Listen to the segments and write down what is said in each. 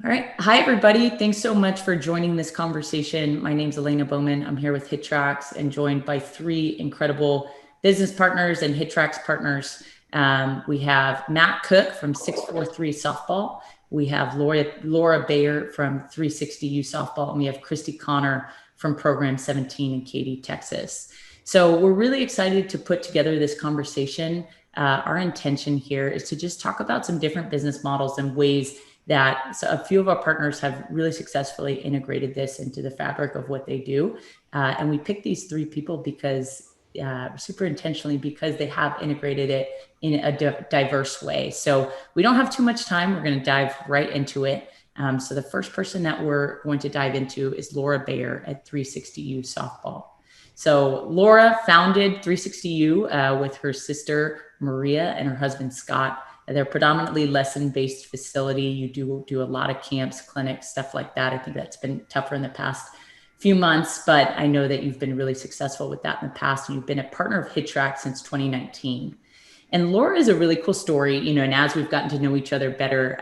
All right. Hi, everybody. Thanks so much for joining this conversation. My name's Elena Bowman. I'm here with HitTrax and joined by three incredible business partners and HitTrax partners. We have Matt Cooke from 643 Softball. We have Laura Beyer from 360U Softball. And we have Christy Connor from Program 17 in Katy, Texas. So we're really excited to put together this conversation. Our intention here is to just talk about some different business models and ways that a few of our partners have really successfully integrated this into the fabric of what they do. And we picked these three people because super intentionally because they have integrated it in a diverse way. So we don't have too much time. We're going to dive right into it. So the first person that we're going to dive into is Laura Beyer at 360U Softball. So Laura founded 360U with her sister Maria and her husband Scott. They're predominantly lesson-based facility. You do a lot of camps, clinics, stuff like that. I think that's been tougher in the past few months, but I know that you've been really successful with that in the past. And you've been a partner of HitTrax since 2019. And Laura is a really cool story, and as we've gotten to know each other better,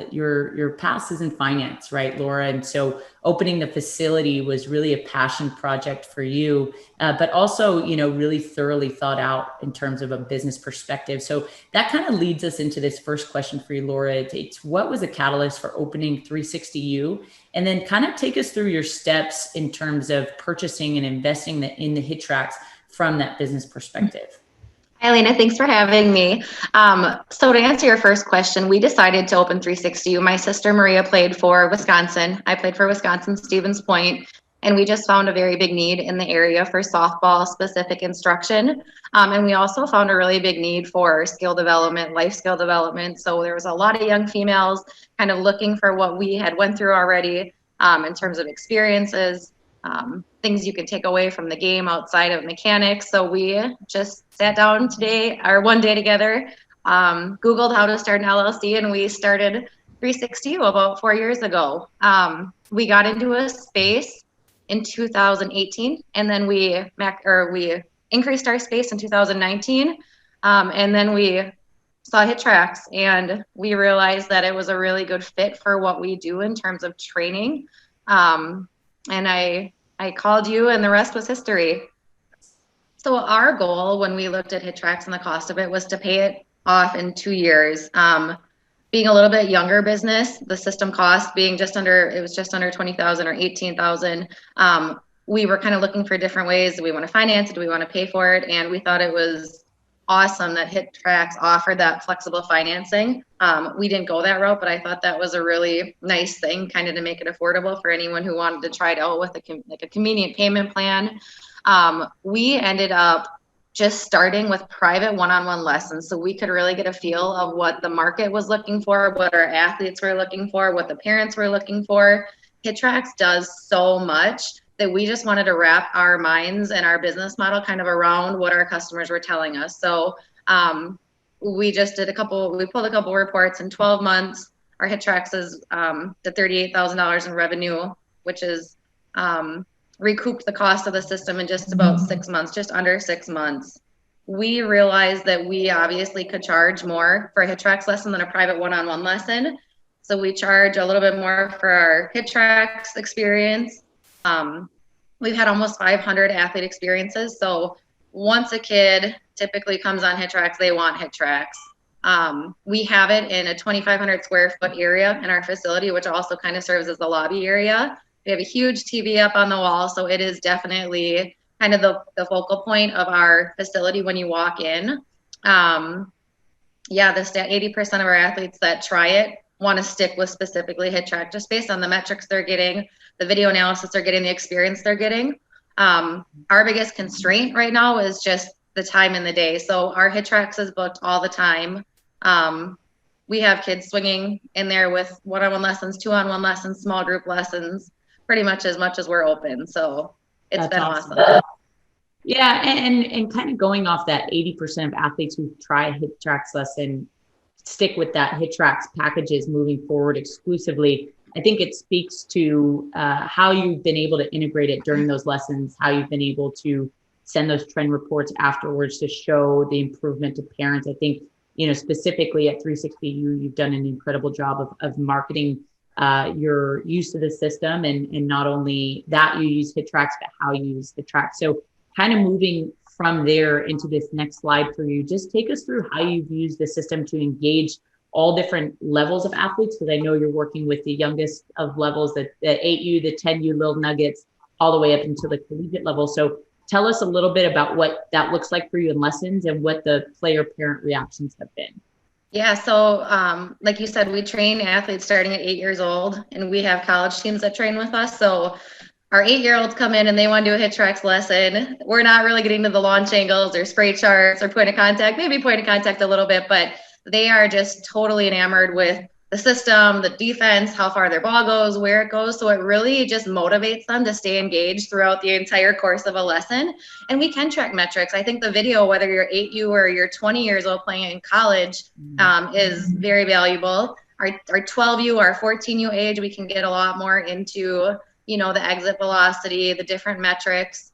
your past is in finance, right, Laura? And so opening the facility was really a passion project for you, but also, really thoroughly thought out in terms of a business perspective. So that kind of leads us into this first question for you, Laura. It's what was the catalyst for opening 360U? And then kind of take us through your steps in terms of purchasing and investing in the HitTrax from that business perspective. Hi, Lena. Thanks for having me. So to answer your first question, we decided to open 360U. My sister Maria played for Wisconsin. I played for Wisconsin Stevens Point, and we just found a very big need in the area for softball specific instruction. And we also found a really big need for skill development, life skill development. So there was a lot of young females kind of looking for what we had went through already in terms of experiences, things you can take away from the game outside of mechanics. So we just sat down one day together, Googled how to start an LLC, and we started 360U about 4 years ago. We got into a space in 2018, and then we increased our space in 2019, and then we saw HitTrax, and we realized that it was a really good fit for what we do in terms of training. And I called you, and the rest was history. So our goal when we looked at HitTrax and the cost of it was to pay it off in 2 years. Being a little bit younger business, the system cost being just under 20,000 or 18,000. We were kind of looking for different ways. Do we want to finance it? Do we want to pay for it? And we thought it was awesome that HitTrax offered that flexible financing. We didn't go that route, but I thought that was a really nice thing, kind of to make it affordable for anyone who wanted to try it out with a convenient payment plan. We ended up just starting with private one-on-one lessons, so we could really get a feel of what the market was looking for, what our athletes were looking for, what the parents were looking for. HitTrax does so much that we just wanted to wrap our minds and our business model kind of around what our customers were telling us. So we pulled a couple reports in 12 months. Our HitTrax is the $38,000 in revenue, which is recouped the cost of the system in just about 6 months, just under 6 months. We realized that we obviously could charge more for a HitTrax lesson than a private one-on-one lesson. So we charge a little bit more for our HitTrax experience. We've had almost 500 athlete experiences. So once a kid typically comes on HitTrax, they want HitTrax. We have it in a 2,500 square foot area in our facility, which also kind of serves as the lobby area. We have a huge TV up on the wall, so it is definitely kind of the focal point of our facility when you walk in. 80% of our athletes that try it want to stick with specifically HitTrax, just based on the metrics they're getting, the video analysis they're getting, the experience they're getting. Our biggest constraint right now is just the time in the day. So our HitTrax is booked all the time. We have kids swinging in there with one-on-one lessons, two-on-one lessons, small group lessons, pretty much as we're open. So it's been awesome. Yeah, and kind of going off that 80% of athletes who try a HitTrax lesson stick with that HitTrax packages moving forward exclusively. I think it speaks to how you've been able to integrate it during those lessons, how you've been able to send those trend reports afterwards to show the improvement to parents. I think, specifically at 360U, you've done an incredible job of marketing your use of the system, and not only that you use HitTrax, but how you use HitTrax. So kind of moving from there into this next slide for you, just take us through how you've used the system to engage all different levels of athletes, because I know you're working with the youngest of levels, the 8U, the 10U little nuggets, all the way up into the collegiate level. So tell us a little bit about what that looks like for you in lessons and what the player parent reactions have been. Yeah, so like you said, we train athletes starting at 8 years old, and we have college teams that train with us. So our 8-year-olds come in and they want to do a HitTrax lesson. We're not really getting to the launch angles or spray charts or point of contact, maybe point of contact a little bit, but they are just totally enamored with the system, the defense, how far their ball goes, where it goes. So it really just motivates them to stay engaged throughout the entire course of a lesson. And we can track metrics. I think the video, whether you're 8U or you're 20 years old playing in college, is very valuable. Our 12U, our 14U age, we can get a lot more into, you know, the exit velocity, the different metrics,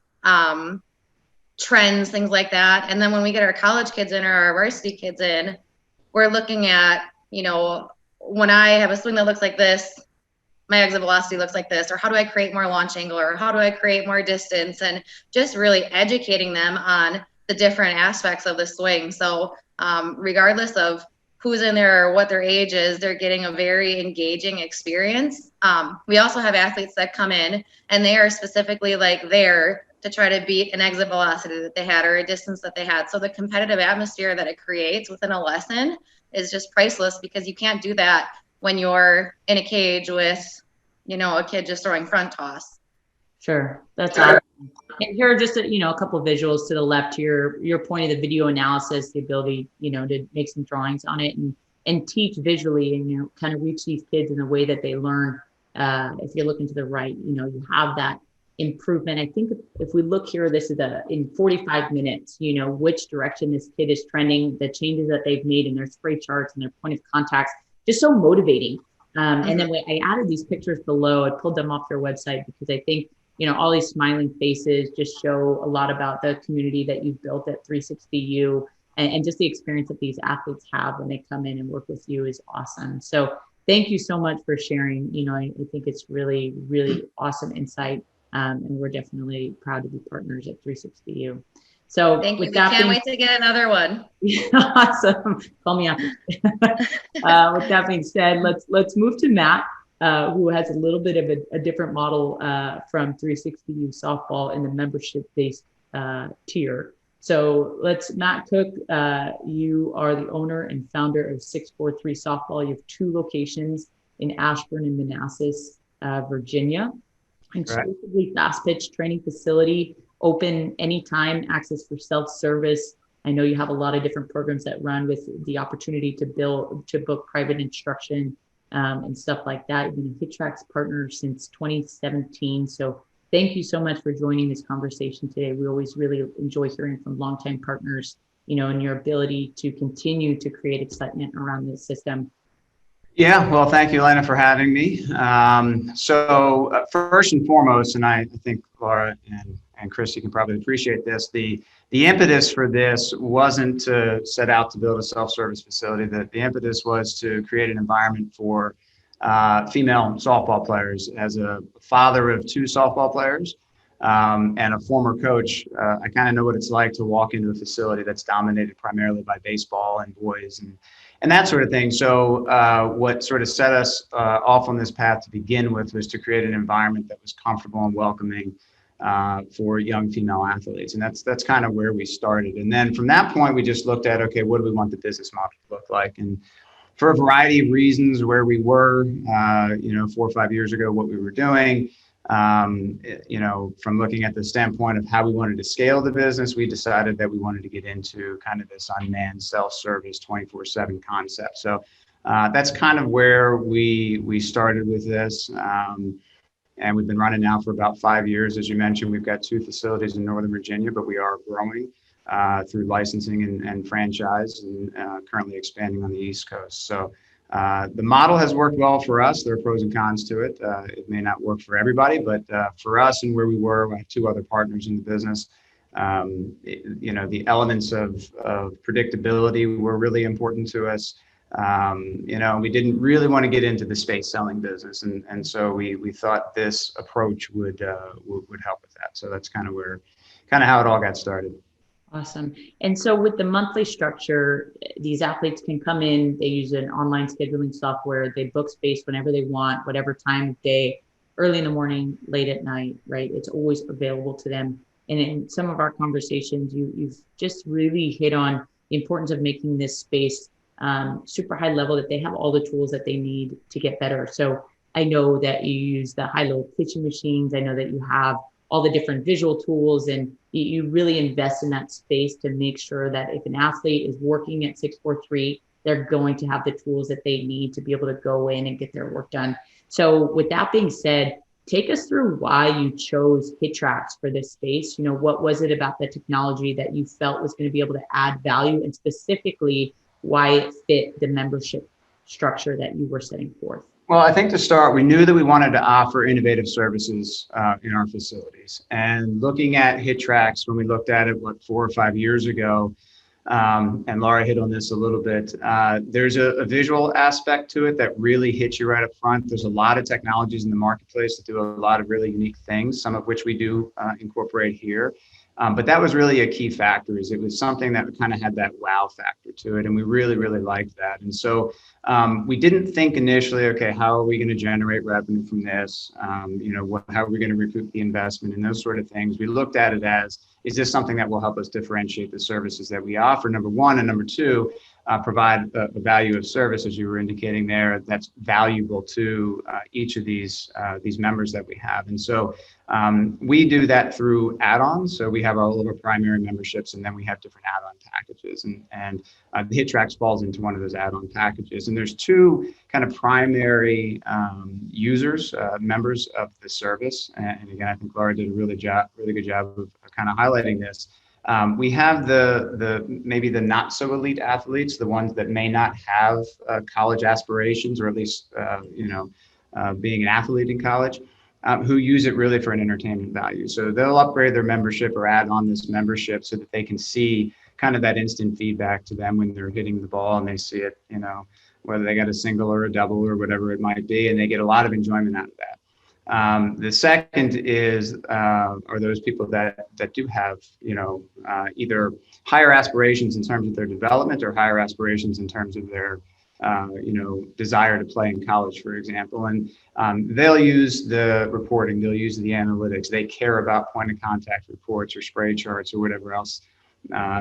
trends, things like that. And then when we get our college kids in or our varsity kids in, we're looking at, you know, when I have a swing that looks like this, my exit velocity looks like this, or how do I create more launch angle, or how do I create more distance, and just really educating them on the different aspects of the swing. So regardless of who's in there or what their age is, they're getting a very engaging experience. We also have athletes that come in and they are specifically like there to try to beat an exit velocity that they had or a distance that they had. So the competitive atmosphere that it creates within a lesson is just priceless, because you can't do that when you're in a cage with, you know, a kid just throwing front toss. Sure, that's awesome. And here are just a couple of visuals to the left here. Your point of the video analysis, the ability, to make some drawings on it and teach visually, and kind of reach these kids in the way that they learn. If you're looking to the right, you have that improvement. I think if we look here, this is in 45 minutes, which direction this kid is trending, the changes that they've made in their spray charts and their point of contacts, just so motivating. And then I added these pictures below. I pulled them off your website because I think, all these smiling faces just show a lot about the community that you've built at 360U, and just the experience that these athletes have when they come in and work with you is awesome. So thank you so much for sharing. I think it's really, really awesome insight. And we're definitely proud to be partners at 360U. So thank you. We can't wait to get another one. Awesome. Call me after. With that being said, let's move to Matt, who has a little bit of a different model from 360U Softball in the membership-based tier. So Matt Cooke, you are the owner and founder of 643 Softball. You have 2 locations in Ashburn and Manassas, Virginia. Exclusively fast pitch training facility, open anytime, access for self-service. I know you have a lot of different programs that run with the opportunity to book private instruction and stuff like that. You've been a HitTrax partner since 2017. So thank you so much for joining this conversation today. We always really enjoy hearing from longtime partners, and your ability to continue to create excitement around this system. Yeah, well, thank you, Elena, for having me. So first and foremost, and I think Laura and Christy can probably appreciate this, the impetus for this wasn't to set out to build a self-service facility. The impetus was to create an environment for female softball players. As a father of 2 softball players and a former coach, I kind of know what it's like to walk into a facility that's dominated primarily by baseball and boys and that sort of thing. So what sort of set us off on this path to begin with was to create an environment that was comfortable and welcoming for young female athletes. And that's kind of where we started. And then from that point, we just looked at, okay, what do we want the business model to look like? And for a variety of reasons, where we were, 4 or 5 years ago, what we were doing, from looking at the standpoint of how we wanted to scale the business, we decided that we wanted to get into kind of this unmanned self-service 24/7 concept. So that's kind of where we started with this. And we've been running now for about 5 years. As you mentioned, we've got 2 facilities in Northern Virginia, but we are growing through licensing and franchise, and currently expanding on the East Coast. So the model has worked well for us. There are pros and cons to it. It may not work for everybody, but for us and where we have 2 other partners in the business. The elements of predictability were really important to us. We didn't really want to get into the space selling business, and so we thought this approach would help with that. So that's kind of how it all got started. Awesome. And so with the monthly structure, these athletes can come in, they use an online scheduling software, they book space whenever they want, whatever time of day, early in the morning, late at night, right? It's always available to them. And in some of our conversations, you've just really hit on the importance of making this space super high level, that they have all the tools that they need to get better. So I know that you use the high-low pitching machines. I know that you have all the different visual tools, and you really invest in that space to make sure that if an athlete is working at 643, they're going to have the tools that they need to be able to go in and get their work done. So with that being said, take us through why you chose HitTrax for this space. What was it about the technology that you felt was going to be able to add value, and specifically why it fit the membership structure that you were setting forth? Well, I think to start, we knew that we wanted to offer innovative services in our facilities. And looking at HitTrax, when we looked at it, 4 or 5 years ago, and Laura hit on this a little bit, there's a visual aspect to it that really hits you right up front. There's a lot of technologies in the marketplace that do a lot of really unique things, some of which we do incorporate here. But that was really a key factor, is it was something that kind of had that wow factor to it. And we really, really liked that. And so we didn't think initially, okay, how are we going to generate revenue from this? How are we going to recoup the investment and those sort of things? We looked at it as, is this something that will help us differentiate the services that we offer, number one, and number two, provide a value of service, as you were indicating there, that's valuable to each of these members that we have. And so we do that through add-ons. So we have all of our primary memberships, and then we have different add-on packages. And the HitTrax falls into one of those add-on packages. And there's two kind of primary users, members of the service. And again, I think Laura did a really good job of kind of highlighting this. We have maybe the not so elite athletes, the ones that may not have college aspirations, or at least being an athlete in college, who use it really for an entertainment value. So they'll upgrade their membership or add on this membership so that they can see kind of that instant feedback to them when they're hitting the ball, and they see it, whether they got a single or a double or whatever it might be, and they get a lot of enjoyment out of that. The second are those people that do have, either higher aspirations in terms of their development, or higher aspirations in terms of their, desire to play in college, for example. And they'll use the reporting, they'll use the analytics, they care about point of contact reports or spray charts or whatever else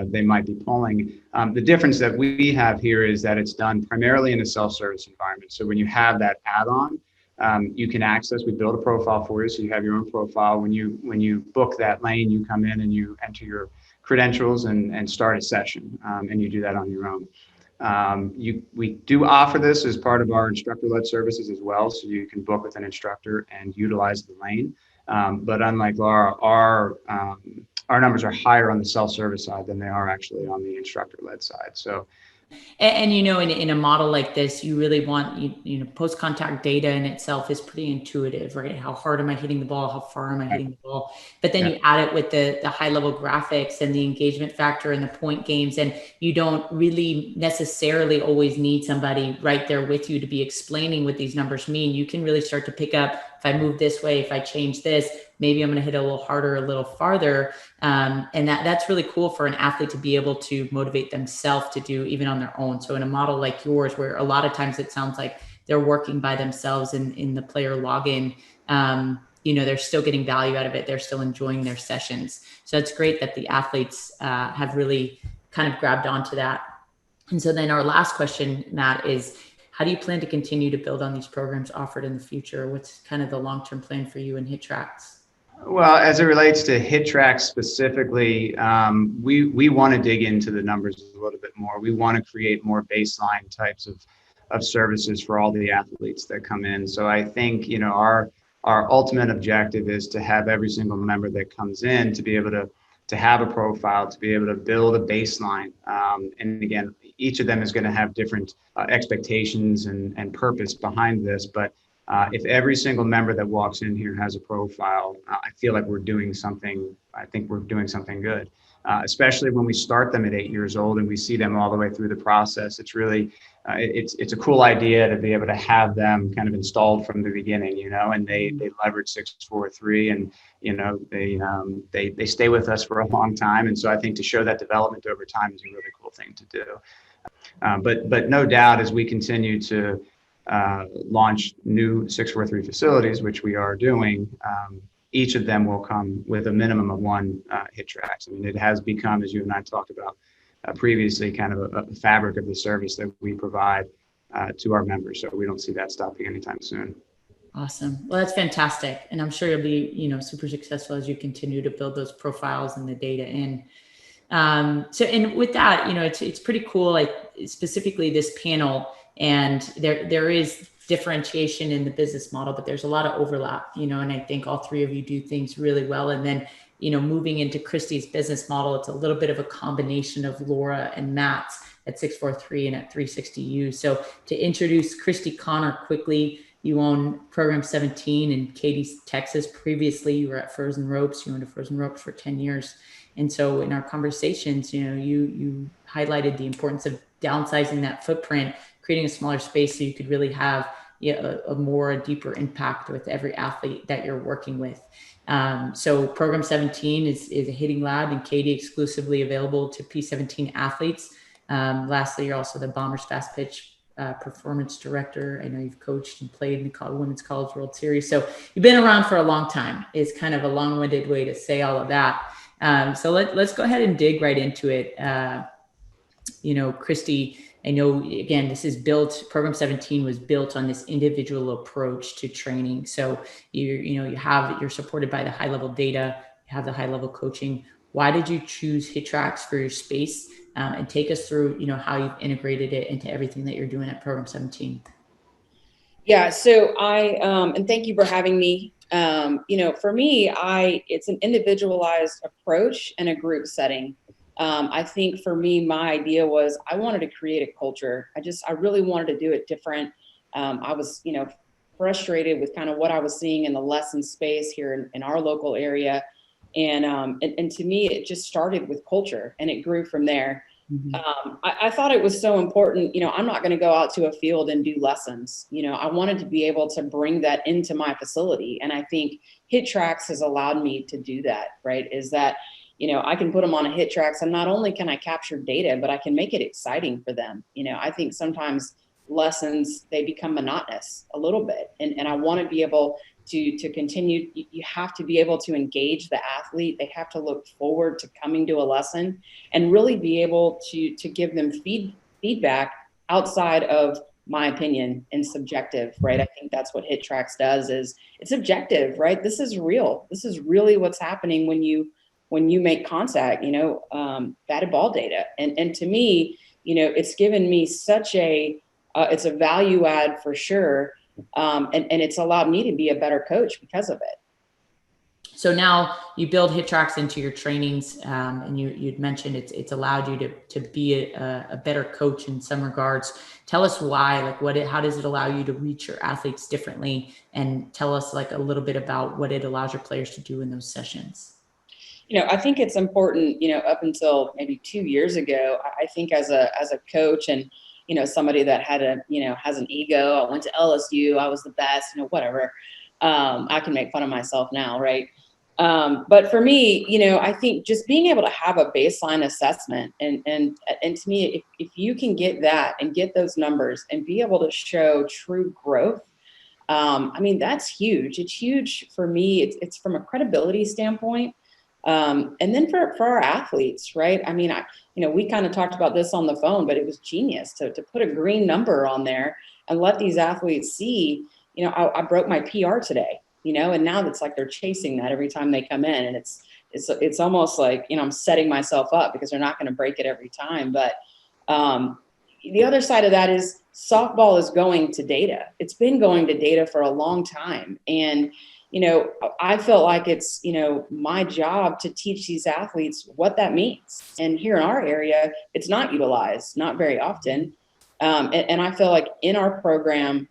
they might be pulling. The difference that we have here is that it's done primarily in a self-service environment. So when you have that add-on, you can access, we build a profile for you, so you have your own profile. When you book that lane, you come in and you enter your credentials and start a session, and you do that on your own. We do offer this as part of our instructor-led services as well, so you can book with an instructor and utilize the lane. But unlike Laura, our numbers are higher on the self-service side than they are actually on the instructor-led side. So. And in a model like this, you really want, post-contact data in itself is pretty intuitive, right? How hard am I hitting the ball? How far am I hitting the ball? But then you add it with the high-level graphics and the engagement factor and the point games, and you don't really necessarily always need somebody right there with you to be explaining what these numbers mean. You can really start to pick up, if I move this way, if I change this, maybe I'm going to hit a little harder, a little farther. And that's really cool for an athlete to be able to motivate themselves to do even on their own. So in a model like yours, where a lot of times it sounds like they're working by themselves in the player login, they're still getting value out of it. They're still enjoying their sessions. So it's great that the athletes have really kind of grabbed onto that. And so then our last question, Matt, is how do you plan to continue to build on these programs offered in the future? What's kind of the long-term plan for you in HitTrax? Well, as it relates to HitTrax specifically, we want to dig into the numbers a little bit more. We want to create more baseline types of services for all the athletes that come in. So I think, our ultimate objective is to have every single member that comes in to be able to have a profile, to be able to build a baseline. And again, each of them is going to have different expectations and purpose behind this. But if every single member that walks in here has a profile, I feel like we're doing something. I think we're doing something good. especially when we start them at 8 years old and we see them all the way through the process. It's really, it's a cool idea to be able to have them kind of installed from the beginning, and they leverage 643, and, they stay with us for a long time. And so I think to show that development over time is a really cool thing to do. But no doubt, as we continue to launch new 643 facilities, which we are doing, each of them will come with a minimum of one HitTrax. I mean, it has become, as you and I talked about previously, kind of a fabric of the service that we provide to our members. So we don't see that stopping anytime soon. Awesome. Well, that's fantastic. And I'm sure you'll be, super successful as you continue to build those profiles and the data in. So, and with that, it's pretty cool, like specifically this panel, and there is differentiation in the business model, but there's a lot of overlap, and I think all three of you do things really well. And then, moving into Christy's business model, it's a little bit of a combination of Laura and Matt's at 643 and at 360U. So to introduce Christy Connor quickly, you own Program 17 in Katy, Texas. Previously, you were at Frozen Ropes. You owned Frozen Ropes for 10 years. And so in our conversations, you highlighted the importance of downsizing that footprint, creating a smaller space so you could really have a deeper impact with every athlete that you're working with. So Program 17 is a hitting lab in Katy, exclusively available to P17 athletes. Lastly, you're also the Bombers Fast Pitch performance director. I know you've coached and played in the Women's College World Series. So you've been around for a long time, is kind of a long-winded way to say all of that. So let's go ahead and dig right into it. Christy, I know, again, Program 17 was built on this individual approach to training. So you're supported by the high level data, you have the high level coaching. Why did you choose HitTrax for your space? And take us through, how you've integrated it into everything that you're doing at Program 17. Yeah. So and thank you for having me. For me, it's an individualized approach and a group setting. I think for me, my idea was I wanted to create a culture. I really wanted to do it different. I was, frustrated with kind of what I was seeing in the lesson space here in our local area. And to me, it just started with culture and it grew from there. Mm-hmm. I thought it was so important, I'm not going to go out to a field and do lessons. I wanted to be able to bring that into my facility. And I think HitTrax has allowed me to do that, right? Is that, I can put them on a HitTrax, and not only can I capture data, but I can make it exciting for them. I think sometimes lessons, they become monotonous a little bit. And I want to be able to continue. You have to be able to engage the athlete. They have to look forward to coming to a lesson and really be able to give them feedback outside of my opinion and subjective, right? I think that's what HitTrax does, is it's objective, right? This is real. This is really what's happening when you make contact, batted ball data. And to me, it's given me such it's a value add for sure. And it's allowed me to be a better coach because of it. So now you build HitTrax into your trainings, and you'd mentioned it's allowed you to be a better coach in some regards. Tell us why, how does it allow you to reach your athletes differently? And tell us a little bit about what it allows your players to do in those sessions. I think it's important, up until maybe 2 years ago, I think as a coach and, somebody that had has an ego. I went to LSU, I was the best, whatever. I can make fun of myself now, right? But for me, I think just being able to have a baseline assessment and to me, if you can get that and get those numbers and be able to show true growth, that's huge. It's huge for me. It's from a credibility standpoint. And then for our athletes, right? We kind of talked about this on the phone, but it was genius to put a green number on there and let these athletes see, I broke my PR today, and now it's like they're chasing that every time they come in. And it's almost like, I'm setting myself up because they're not going to break it every time. But the other side of that is softball is going to data. It's been going to data for a long time. And I felt like it's, my job to teach these athletes what that means. And here in our area, it's not utilized, not very often. And I feel like in our program,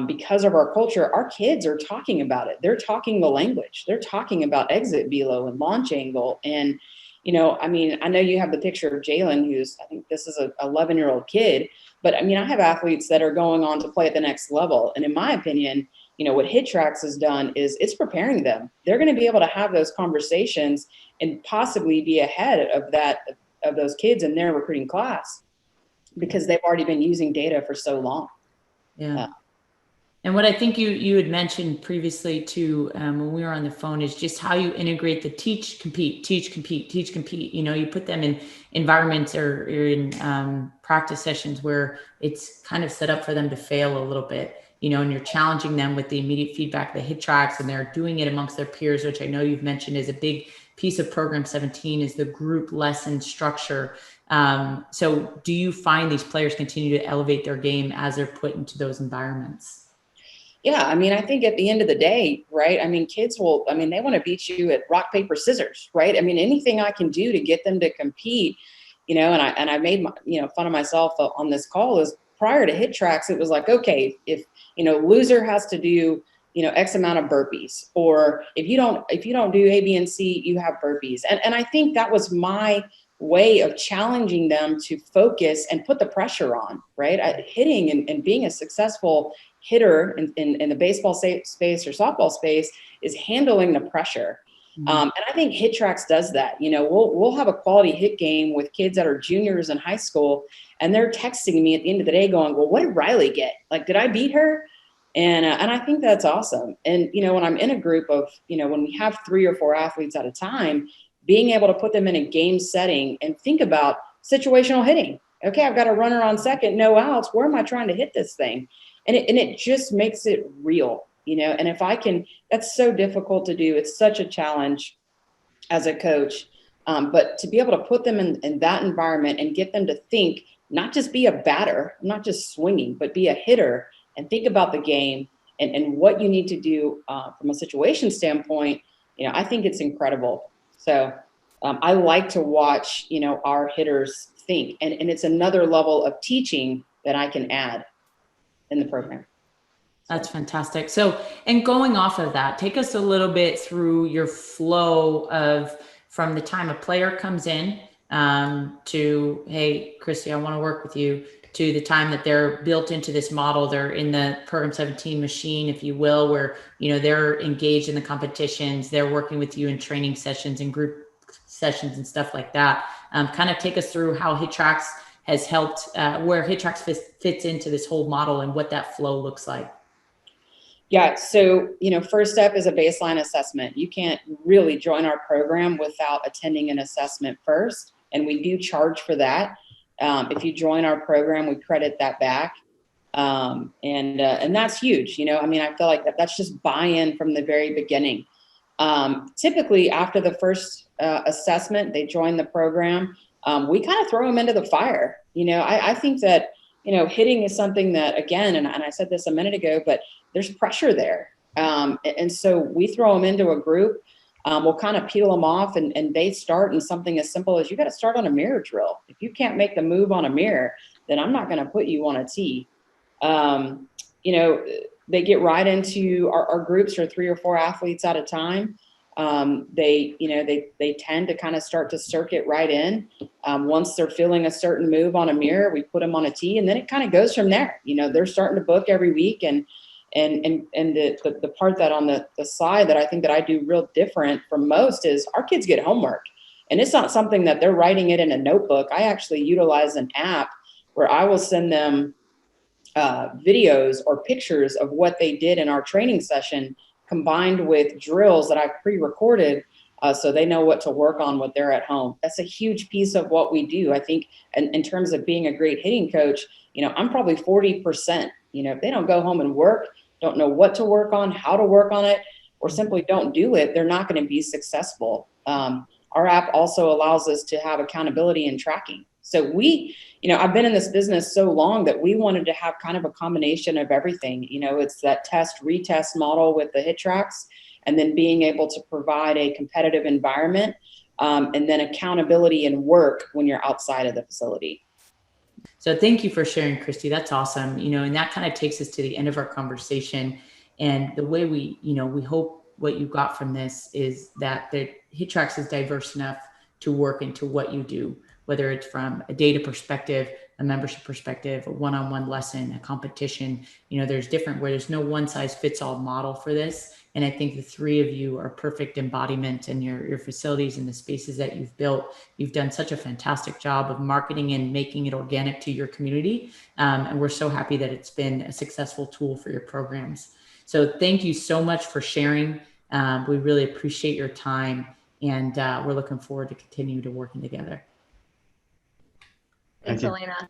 because of our culture, our kids are talking about it. They're talking the language. They're talking about exit velo and launch angle. And, I mean, I know you have the picture of Jalen, who's, I think this is a 11-year-old kid, but I mean, I have athletes that are going on to play at the next level. And in my opinion, what HitTrax has done is it's preparing them. They're going to be able to have those conversations and possibly be ahead of those kids in their recruiting class because they've already been using data for so long. Yeah. And what I think you had mentioned previously too, when we were on the phone, is just how you integrate the teach, compete, teach, compete, teach, compete. You put them in environments or in practice sessions where it's kind of set up for them to fail a little bit, and you're challenging them with the immediate feedback, the HitTrax, and they're doing it amongst their peers, which I know you've mentioned is a big piece of Program 17 is the group lesson structure. So do you find these players continue to elevate their game as they're put into those environments? Yeah, I mean, I think at the end of the day, right? I mean, kids they want to beat you at rock, paper, scissors, right? I mean, anything I can do to get them to compete, and I made fun of myself on this call is prior to HitTrax, it was like, okay, if, loser has to do, X amount of burpees, or if you don't do A, B, and C, you have burpees. And I think that was my way of challenging them to focus and put the pressure on, right? Hitting and being a successful hitter in the baseball space or softball space is handling the pressure. Mm-hmm. And I think HitTrax does that. We'll have a quality hit game with kids that are juniors in high school, and they're texting me at the end of the day going, well, what did Riley get? Like, did I beat her? And I think that's awesome. And, when I'm in a group of, when we have 3 or 4 athletes at a time, being able to put them in a game setting and think about situational hitting. Okay, I've got a runner on second, no outs. Where am I trying to hit this thing? And it just makes it real, and if I can, that's so difficult to do. It's such a challenge as a coach, but to be able to put them in that environment and get them to think, not just be a batter, not just swinging, but be a hitter and think about the game and what you need to do from a situation standpoint, I think it's incredible. So I like to watch, our hitters think, and it's another level of teaching that I can add in the program. That's fantastic. So, and going off of that, take us a little bit through your flow of from the time a player comes in to, hey, Christy, I want to work with you, to the time that they're built into this model, they're in the Program 17 machine, if you will, where, they're engaged in the competitions, they're working with you in training sessions and group sessions and stuff like that. Kind of take us through how HitTrax has helped, where HitTrax fits into this whole model and what that flow looks like. Yeah. So, first step is a baseline assessment. You can't really join our program without attending an assessment first. And we do charge for that. If you join our program, we credit that back. And that's huge. I feel like that's just buy-in from the very beginning. Typically after the first assessment, they join the program. We kind of throw them into the fire. I think that, hitting is something that, again, and I said this a minute ago, but there's pressure there. And so we throw them into a group. We'll kind of peel them off and they start in something as simple as, you got to start on a mirror drill. If you can't make the move on a mirror, then I'm not going to put you on a tee. They get right into our groups are 3 or 4 athletes at a time. They tend to kind of start to circuit right in. Once they're feeling a certain move on a mirror, we put them on a tee, and then it kind of goes from there. They're starting to book every week, and the part that on the side that I think that I do real different from most is our kids get homework, and it's not something that they're writing it in a notebook. I actually utilize an app where I will send them videos or pictures of what they did in our training session, combined with drills that I've pre-recorded, so they know what to work on when they're at home. That's a huge piece of what we do. I think in terms of being a great hitting coach, I'm probably 40%. If they don't go home and work, don't know what to work on, how to work on it, or simply don't do it, they're not going to be successful. Our app also allows us to have accountability and tracking. So I've been in this business so long that we wanted to have kind of a combination of everything. It's that test, retest model with the HitTrax, and then being able to provide a competitive environment, and then accountability and work when you're outside of the facility. So thank you for sharing, Christy. That's awesome. And that kind of takes us to the end of our conversation. And the way we hope what you got from this is that the HitTrax is diverse enough to work into what you do, whether it's from a data perspective, a membership perspective, a one-on-one lesson, a competition. There's different, where there's no one size fits all model for this. And I think the three of you are perfect embodiment, and your facilities and the spaces that you've built. You've done such a fantastic job of marketing and making it organic to your community. And we're so happy that it's been a successful tool for your programs. So thank you so much for sharing. We really appreciate your time, and we're looking forward to continue to working together. Thanks, Elena.